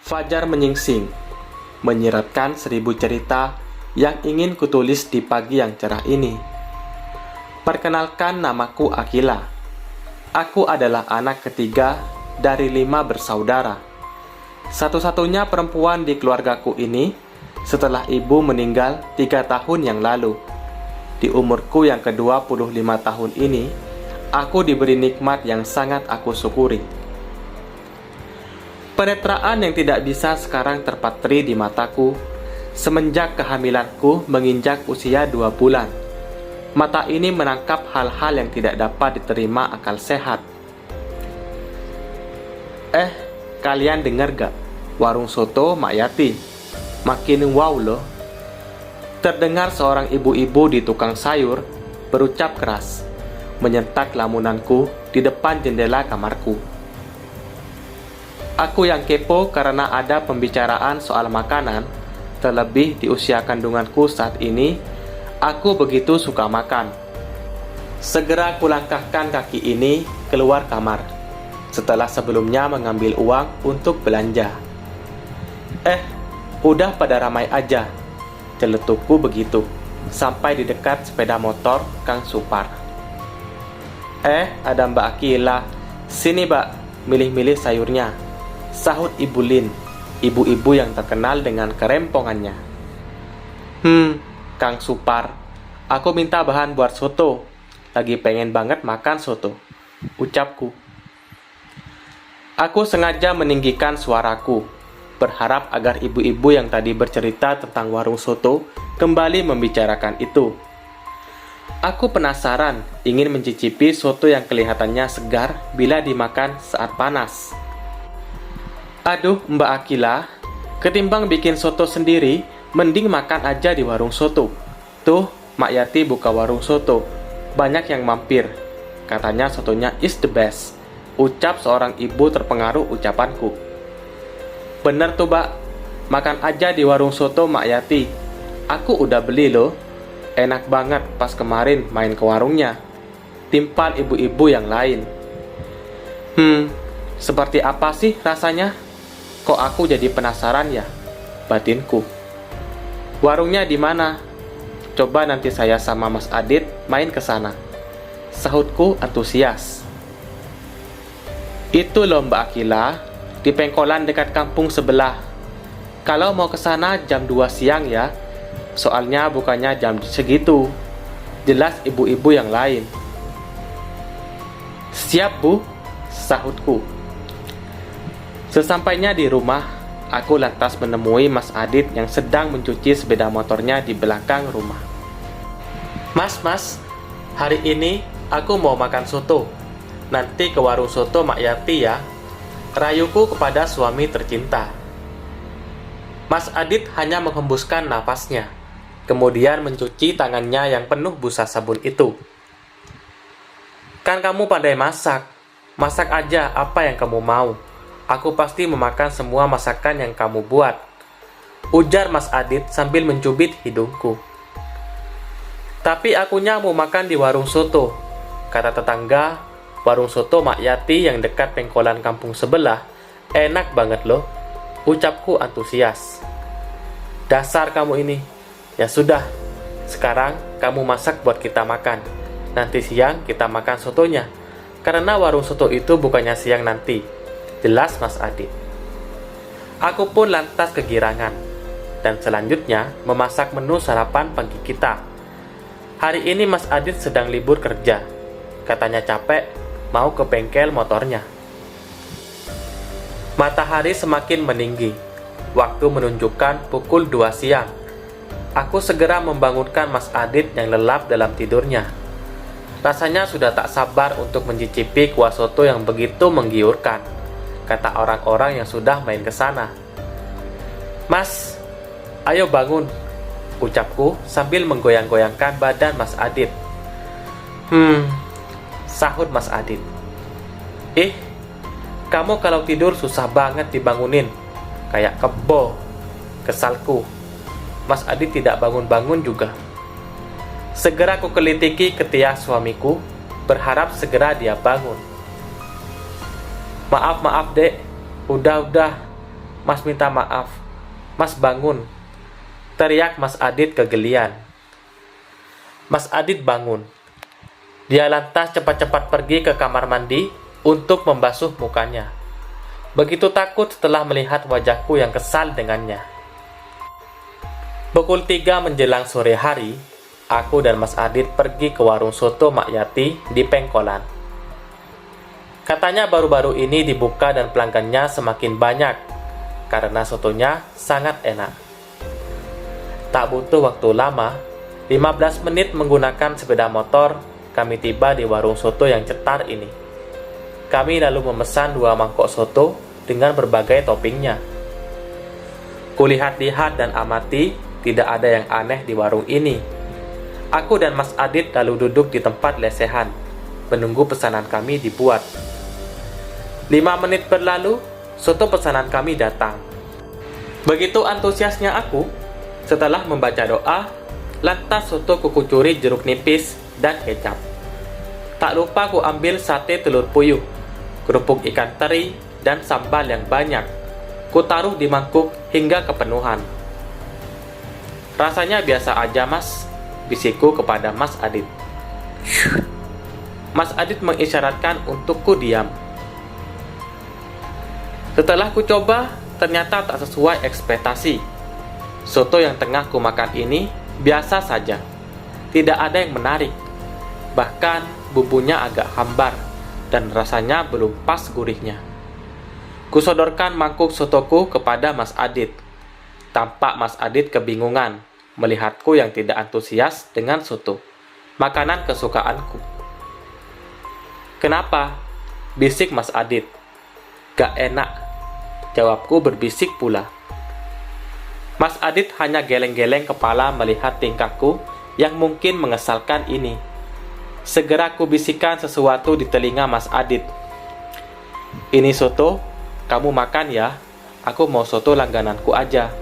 Fajar menyingsing, menyiratkan 1000 cerita yang ingin kutulis di pagi yang cerah ini. Perkenalkan, namaku Akila. Aku adalah anak ketiga dari 5 bersaudara. Satu-satunya perempuan di keluargaku ini setelah ibu meninggal 3 tahun yang lalu. Di umurku yang ke-25 tahun ini, aku diberi nikmat yang sangat aku syukuri. Penetraan yang tidak bisa sekarang terpatri di mataku semenjak kehamilanku menginjak usia 2 bulan. Mata ini menangkap hal-hal yang tidak dapat diterima akal sehat. Kalian dengar gak? Warung soto Mak Yati. Makin wow loh. Terdengar seorang ibu-ibu di tukang sayur berucap keras, menyentak lamunanku di depan jendela kamarku. Aku yang kepo karena ada pembicaraan soal makanan, terlebih di usia kandunganku saat ini, aku begitu suka makan. Segera kulangkahkan kaki ini keluar kamar, setelah sebelumnya mengambil uang untuk belanja. Udah pada ramai aja, celetukku begitu, sampai di dekat sepeda motor Kang Supar. Ada Mbak Akila, sini Mbak, milih-milih sayurnya, sahut Ibu Lin, ibu-ibu yang terkenal dengan kerempongannya. Kang Supar, aku minta bahan buat soto, lagi pengen banget makan soto, ucapku. Aku sengaja meninggikan suaraku, berharap agar ibu-ibu yang tadi bercerita tentang warung soto kembali membicarakan itu. Aku penasaran, ingin mencicipi soto yang kelihatannya segar bila dimakan saat panas. Aduh Mbak Akila, ketimbang bikin soto sendiri, mending makan aja di warung soto. Tuh, Mak Yati buka warung soto, banyak yang mampir. Katanya sotonya is the best, ucap seorang ibu terpengaruh ucapanku. Bener tuh Mbak, makan aja di warung soto Mak Yati. Aku udah beli loh, enak banget pas kemarin main ke warungnya, timpal ibu-ibu yang lain. Seperti apa sih rasanya? Kok aku jadi penasaran ya? Batinku. Warungnya di mana? Coba nanti saya sama Mas Adit main ke sana, sahutku antusias. Itu loh Mbak Akila, di pengkolan dekat kampung sebelah. Kalau mau ke sana jam 2 siang ya, soalnya bukannya jam segitu, jelas ibu-ibu yang lain. Siap Bu, sahutku. Sesampainya di rumah, aku lantas menemui Mas Adit yang sedang mencuci sepeda motornya di belakang rumah. Mas, hari ini aku mau makan soto. Nanti ke warung soto Mak Yati ya, rayuku kepada suami tercinta. Mas Adit hanya menghembuskan napasnya, kemudian mencuci tangannya yang penuh busa sabun itu. Kan kamu pandai masak, masak aja apa yang kamu mau. Aku pasti memakan semua masakan yang kamu buat, ujar Mas Adit sambil mencubit hidungku. Tapi akunya mau makan di warung soto, kata tetangga. Warung soto Mak Yati yang dekat pengkolan kampung sebelah enak banget loh, ucapku antusias. Dasar kamu ini. Ya sudah, sekarang kamu masak buat kita makan. Nanti siang kita makan sotonya, karena warung soto itu bukannya siang nanti, jelas Mas Adit. Aku pun lantas kegirangan, dan selanjutnya memasak menu sarapan pagi kita. Hari ini Mas Adit sedang libur kerja, katanya capek, mau ke bengkel motornya. Matahari semakin meninggi. Waktu menunjukkan pukul 2 siang. Aku segera membangunkan Mas Adit yang lelap dalam tidurnya. Rasanya sudah tak sabar untuk mencicipi kuah soto yang begitu menggiurkan, kata orang-orang yang sudah main ke sana. Mas, ayo bangun, ucapku sambil menggoyang-goyangkan badan Mas Adit. Sahut Mas Adit. Kamu kalau tidur susah banget dibangunin, kayak kebo, kesalku. Mas Adit tidak bangun-bangun juga. Segera ku kelitiki ketiak suamiku, berharap segera dia bangun. Maaf dek, udah, Mas minta maaf. Mas bangun, teriak Mas Adit kegelian. Mas Adit bangun. Dia lantas cepat-cepat pergi ke kamar mandi untuk membasuh mukanya. Begitu takut setelah melihat wajahku yang kesal dengannya. Pukul 3 menjelang sore hari, aku dan Mas Adit pergi ke warung soto Mak Yati di Pengkolan. Katanya baru-baru ini dibuka dan pelanggannya semakin banyak karena sotonya sangat enak. Tak butuh waktu lama, 15 menit menggunakan sepeda motor, kami tiba di warung soto yang cetar ini. Kami lalu memesan 2 mangkok soto dengan berbagai toppingnya. Kulihat-lihat dan amati, tidak ada yang aneh di warung ini. Aku dan Mas Adit lalu duduk di tempat lesehan, menunggu pesanan kami dibuat. 5 menit berlalu, soto pesanan kami datang. Begitu antusiasnya aku, setelah membaca doa, lantas soto kukucuri jeruk nipis dan kecap. Tak lupa ku ambil sate telur puyuh, kerupuk ikan teri, dan sambal yang banyak. Ku taruh di mangkuk hingga kepenuhan. Rasanya biasa aja, Mas, bisikku kepada Mas Adit. Mas Adit mengisyaratkan untuk ku diam. Setelah ku coba, ternyata tak sesuai ekspektasi. Soto yang tengah ku makan ini biasa saja. Tidak ada yang menarik. Bahkan bumbunya agak hambar dan rasanya belum pas gurihnya. Ku sodorkan mangkuk sotoku kepada Mas Adit. Tampak Mas Adit kebingungan melihatku yang tidak antusias dengan soto, makanan kesukaanku. Kenapa? Bisik Mas Adit. Gak enak, jawabku berbisik pula. Mas Adit hanya geleng-geleng kepala melihat tingkahku yang mungkin mengesalkan ini. Segera ku bisikan sesuatu di telinga Mas Adit. Ini soto, kamu makan ya, aku mau soto langgananku aja.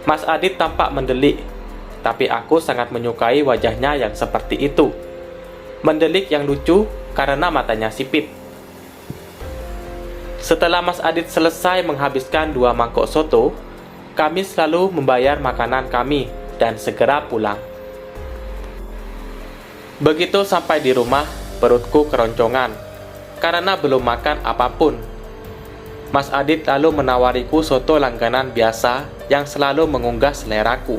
Mas Adit tampak mendelik, tapi aku sangat menyukai wajahnya yang seperti itu. Mendelik yang lucu karena matanya sipit. Setelah Mas Adit selesai menghabiskan 2 mangkok soto, kami selalu membayar makanan kami dan segera pulang. Begitu sampai di rumah, perutku keroncongan karena belum makan apapun. Mas Adit lalu menawariku soto langganan biasa yang selalu mengunggah seleraku.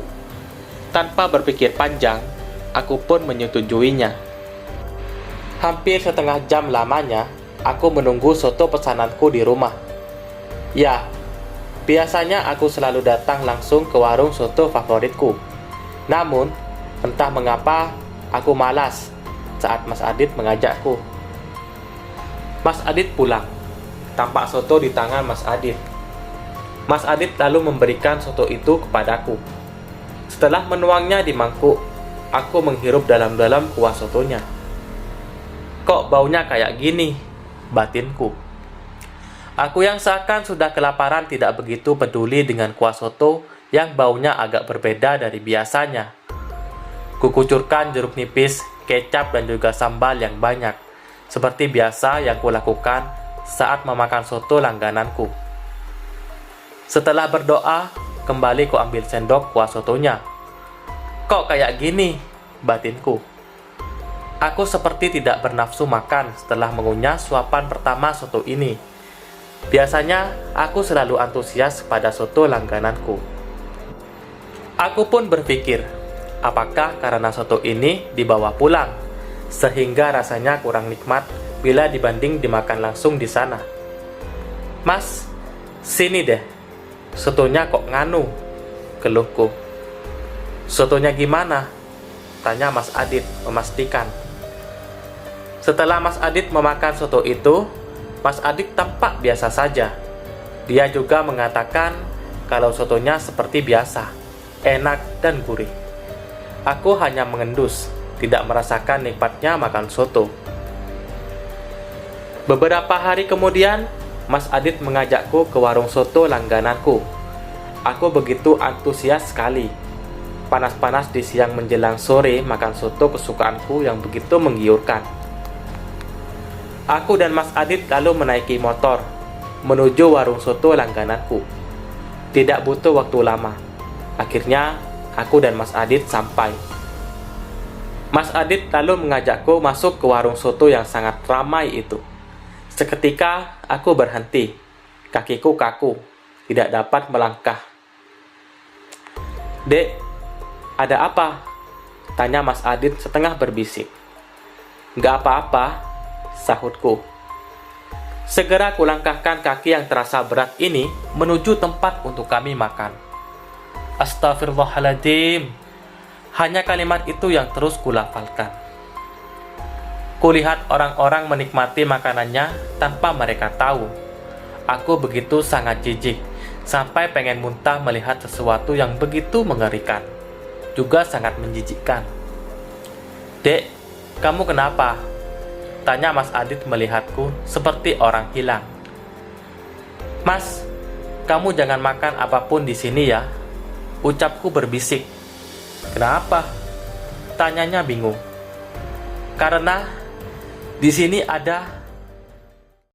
Tanpa berpikir panjang, aku pun menyetujuinya. Hampir setengah jam lamanya, aku menunggu soto pesananku di rumah. Ya, biasanya aku selalu datang langsung ke warung soto favoritku. Namun, entah mengapa, aku malas saat Mas Adit mengajakku. Mas Adit pulang. Tampak soto di tangan Mas Adit. Mas Adit lalu memberikan soto itu kepadaku. Setelah menuangnya di mangkuk, aku menghirup dalam-dalam kuah sotonya. Kok baunya kayak gini? Batinku. Aku yang seakan sudah kelaparan tidak begitu peduli dengan kuah soto yang baunya agak berbeda dari biasanya. Kukucurkan jeruk nipis, kecap dan juga sambal yang banyak, seperti biasa yang kulakukan saat memakan soto langgananku. Setelah berdoa, kembali ku ambil sendok kuah sotonya. Kok kayak gini? Batinku. Aku seperti tidak bernafsu makan setelah mengunyah suapan pertama soto ini. Biasanya, aku selalu antusias pada soto langgananku. Aku pun berpikir, apakah karena soto ini dibawa pulang, sehingga rasanya kurang nikmat bila dibanding dimakan langsung di sana. Mas, sini deh. Sotonya kok nganu? Keluhku. Sotonya gimana? Tanya Mas Adit memastikan. Setelah Mas Adit memakan soto itu, Mas Adit tampak biasa saja. Dia juga mengatakan kalau sotonya seperti biasa, enak dan gurih. Aku hanya mengendus, tidak merasakan nikmatnya makan soto. Beberapa hari kemudian, Mas Adit mengajakku ke warung soto langgananku. Aku begitu antusias sekali. Panas-panas di siang menjelang sore makan soto kesukaanku yang begitu menggiurkan. Aku dan Mas Adit lalu menaiki motor. menuju warung soto langgananku. Tidak butuh waktu lama. Akhirnya, aku dan Mas Adit sampai. Mas Adit lalu mengajakku masuk ke warung soto yang sangat ramai itu. Seketika, aku berhenti. Kakiku kaku, tidak dapat melangkah. "Dek, ada apa?" tanya Mas Adit setengah berbisik. "Nggak apa-apa," sahutku. Segera kulangkahkan kaki yang terasa berat ini menuju tempat untuk kami makan. Astagfirullahaladzim. Hanya kalimat itu yang terus kulafalkan. Kulihat orang-orang menikmati makanannya tanpa mereka tahu. Aku begitu sangat jijik, sampai pengen muntah melihat sesuatu yang begitu mengerikan. Juga sangat menjijikkan. "Dek, kamu kenapa?" tanya Mas Adit melihatku seperti orang hilang. "Mas, kamu jangan makan apapun di sini ya," ucapku berbisik. "Kenapa?" tanyanya bingung. "Karena di sini ada